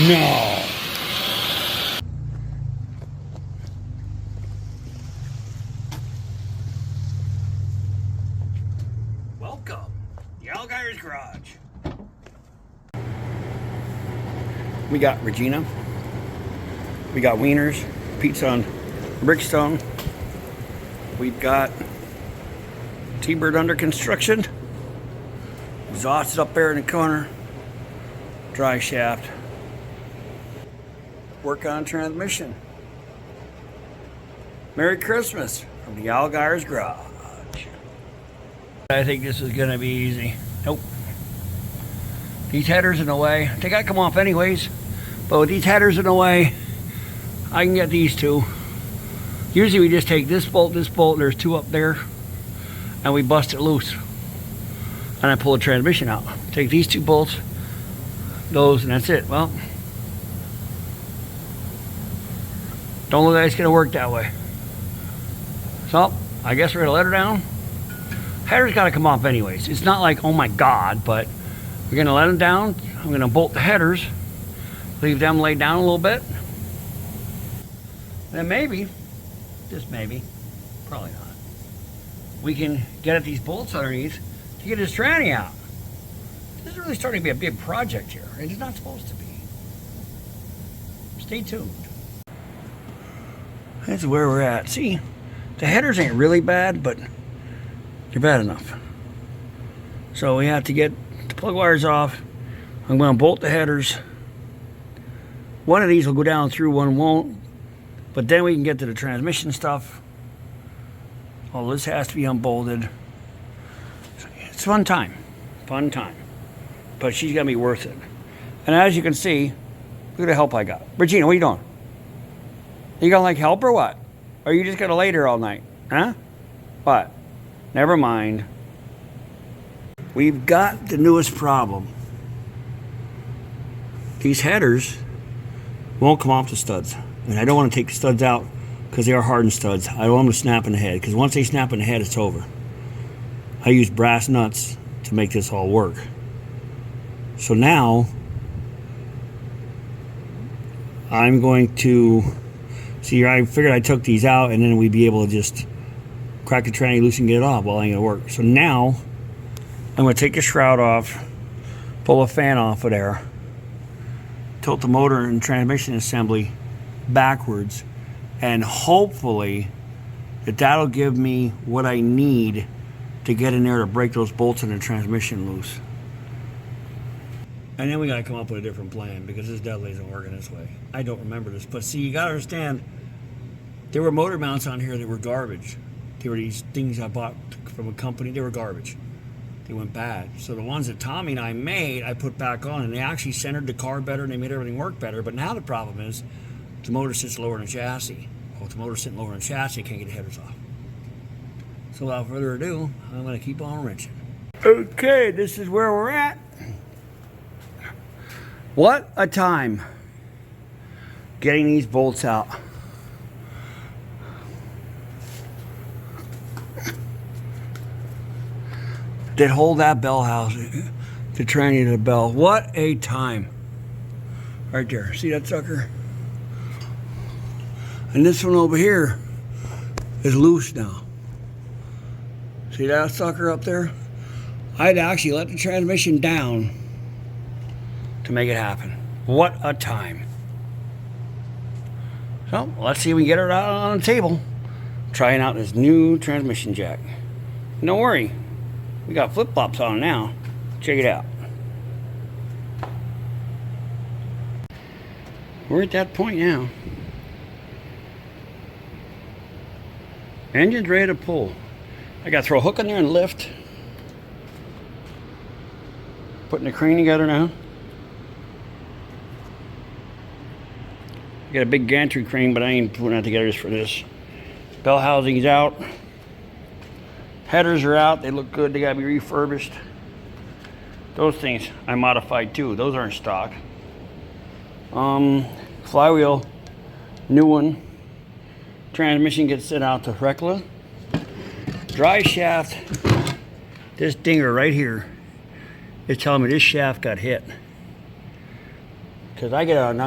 No. Welcome, the Algire's Garage. We got Ragina. We got wieners, pizza on Brickstone. We've got T-Bird under construction. Exhaust is up there in the corner. Dry shaft. Work on transmission. Merry Christmas from the Algire's Garage. I think this is gonna be easy. Nope. These headers in the way. They gotta come off anyways. But with these headers in the way, I can get these two. Usually we just take this bolt, there's two up there, and we bust it loose. And I pull the transmission out. Take these two bolts, those, and that's it. Well, don't look like it's gonna work that way. So, I guess we're gonna let her down. Header's gotta come off anyways. It's not like, oh my God, but we're gonna let them down. I'm gonna bolt the headers, leave them laid down a little bit. Then maybe, just maybe, probably not, we can get at these bolts underneath to get this tranny out. This is really starting to be a big project here. It's not supposed to be. Stay tuned. That's where we're at. See, the headers ain't really bad, but they're bad enough. So we have to get the plug wires off. I'm going to bolt the headers. One of these will go down through, one won't. But then we can get to the transmission stuff. All this has to be unbolted. It's fun time. Fun time. But she's going to be worth it. And as you can see, look at the help I got. Ragina, what are you doing? Are you going to like help or what? Or are you just going to lay there all night? Huh? What? Never mind. We've got the newest problem. These headers won't come off the studs. And I don't want to take the studs out because they are hardened studs. I don't want them to snap in the head, because once they snap in the head, it's over. I use brass nuts to make this all work. So now I'm going to see. I figured I took these out and then we'd be able to just crack the tranny loose and get it off. Well, it ain't gonna work. So now I'm gonna take the shroud off, pull a fan off of there, tilt the motor and transmission assembly backwards, and hopefully that'll give me what I need to get in there to break those bolts in the transmission loose. And then we gotta come up with a different plan, because this definitely isn't working this way. I don't remember this, but see, you gotta understand, there were motor mounts on here that were garbage. They were these things I bought from a company. They were garbage. They went bad. So the ones that Tommy and I made, I put back on, and they actually centered the car better and they made everything work better. But now the problem is the motor sits lower in the chassis. Well, if the motor's sitting lower in the chassis, I can't get the headers off. So without further ado, I'm gonna keep on wrenching. Okay, this is where we're at. What a time getting these bolts out. That hold that bell housing, the tranny to the bell. What a time. Right there, see that sucker? And this one over here is loose now. See that sucker up there? I'd actually let the transmission down to make it happen. What a time. So let's see if we can get it out on the table. Trying out this new transmission jack. Don't worry, we got flip-flops on now. Check it out. We're at that point now. Engine's ready to pull. I gotta throw a hook in there and lift. Putting the crane together now. I got a big gantry crane, but I ain't putting that together just for this. Bell housing's out. Headers are out. They look good. They gotta be refurbished. Those things I modified too. Those aren't stock. Flywheel, new one. Transmission gets sent out to Rekla. Dry shaft. This dinger right here is telling me this shaft got hit. because I get an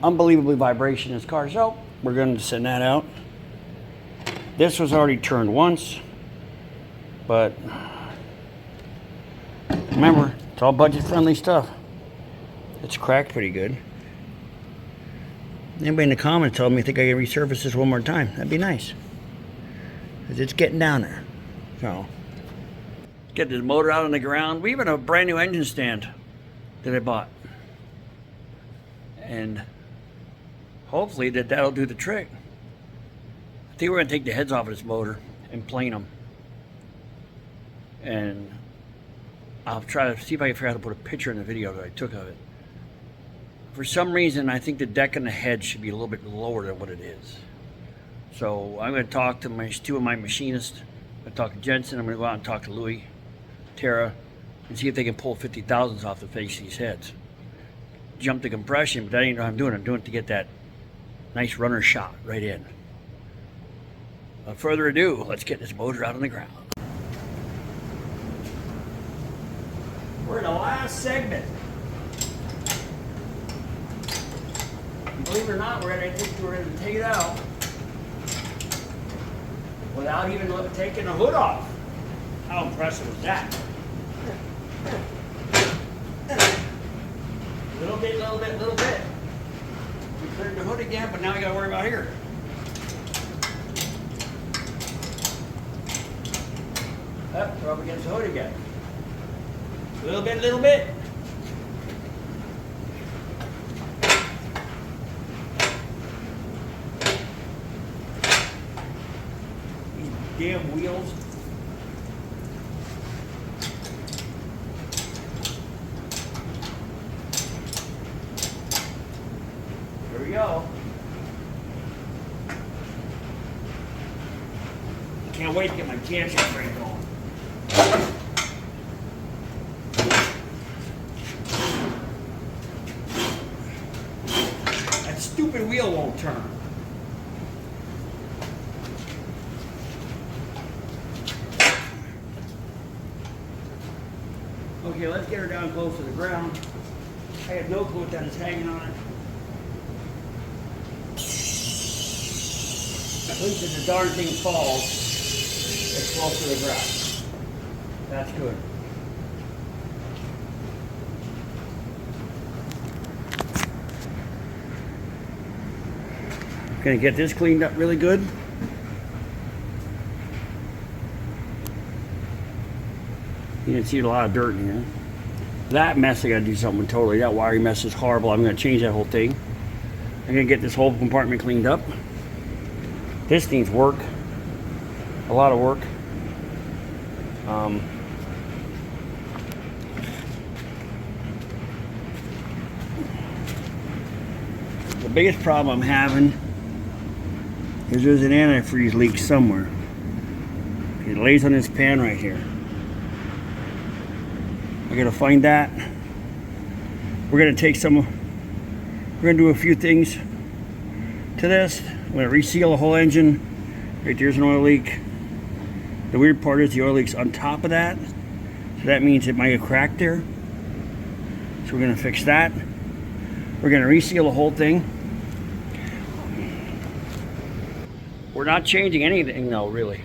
unbelievably vibration in this car. So we're going to send that out. This was already turned once, but remember, it's all budget friendly stuff. It's cracked pretty good. Anybody in the comments tell me think I can resurface this one more time? That'd be nice. Because it's getting down there. So, get this motor out on the ground. We even have a brand new engine stand that I bought. And hopefully that'll do the trick. I think we're going to take the heads off of this motor and plane them. And I'll try to see if I can figure out how to put a picture in the video that I took of it. For some reason, I think the deck and the head should be a little bit lower than what it is. So I'm going to talk to two of my machinists. I'm going to talk to Jensen. I'm going to go out and talk to Louis, Tara, and see if they can pull 50 thousandths off the face of these heads. Jump the compression, but that ain't what I'm doing. I'm doing it to get that nice runner shot right in. Without further ado, let's get this motor out on the ground. We're in the last segment. Believe it or not, we're going to take it out without even taking the hood off. How impressive is that? Little bit. We cleared the hood again, but now we got to worry about here. Up, we're up against the hood again. Little bit. Damn wheels. Here we go. Can't wait to get my camshaft frame going. That stupid wheel won't turn. Okay, let's get her down close to the ground. I have no clue what that is hanging on it. At least if the darn thing falls, it's close to the ground. That's good. Gonna get this cleaned up really good. You can see a lot of dirt in here. That mess, I gotta do something totally. That wiring mess is horrible. I'm gonna change that whole thing. I'm gonna get this whole compartment cleaned up. This needs work. A lot of work. The biggest problem I'm having is there's an antifreeze leak somewhere. It lays on this pan right here. I gotta find that. We're gonna do a few things to this. I'm gonna reseal the whole engine. Right there's an oil leak. The weird part is the oil leak's on top of that. So that means it might have cracked there. So we're gonna fix that. We're gonna reseal the whole thing. We're not changing anything though, really.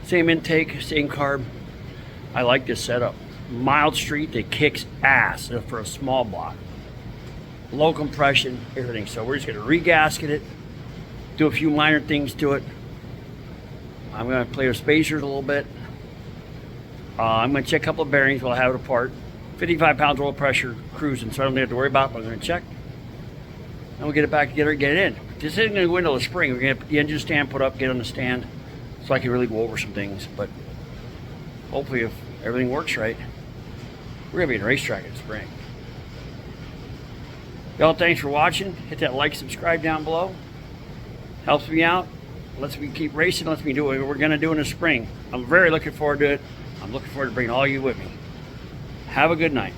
Same intake, same carb. I like this setup. Mild street that kicks ass for a small block. Low compression, everything. So we're just gonna re-gasket it, do a few minor things to it. I'm gonna play with spacers a little bit. I'm gonna check a couple of bearings while I have it apart. 55 pounds oil pressure cruising, so I don't have to worry about it, but I'm gonna check. And we'll get it back together and get it in. This isn't gonna go into the spring. We're gonna get the engine stand put up, get on the stand, so I can really go over some things. But hopefully if everything works right, we're gonna be in a racetrack in the spring. Y'all, thanks for watching. Hit that like, subscribe down below. Helps me out. Lets me keep racing, lets me do what we're gonna do in the spring. I'm very looking forward to it. I'm looking forward to bringing all you with me. Have a good night.